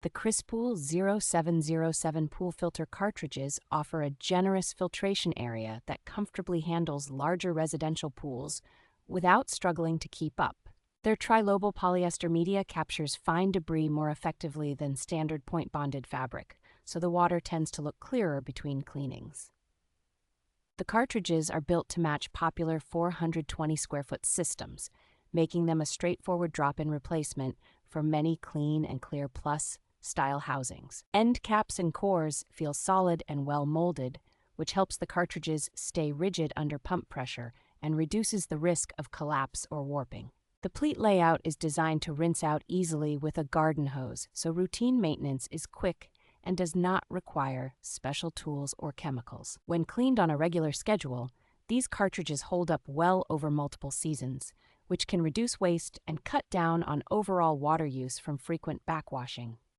The Cryspool 0707 pool filter cartridges offer a generous filtration area that comfortably handles larger residential pools without struggling to keep up. Their trilobal polyester media captures fine debris more effectively than standard point-bonded fabric, so the water tends to look clearer between cleanings. The cartridges are built to match popular 420 square foot systems, making them a straightforward drop-in replacement for many Clean and Clear Plus style housings. End caps and cores feel solid and well molded, which helps the cartridges stay rigid under pump pressure and reduces the risk of collapse or warping. The pleat layout is designed to rinse out easily with a garden hose, so routine maintenance is quick and does not require special tools or chemicals. When cleaned on a regular schedule, these cartridges hold up well over multiple seasons, which can reduce waste and cut down on overall water use from frequent backwashing.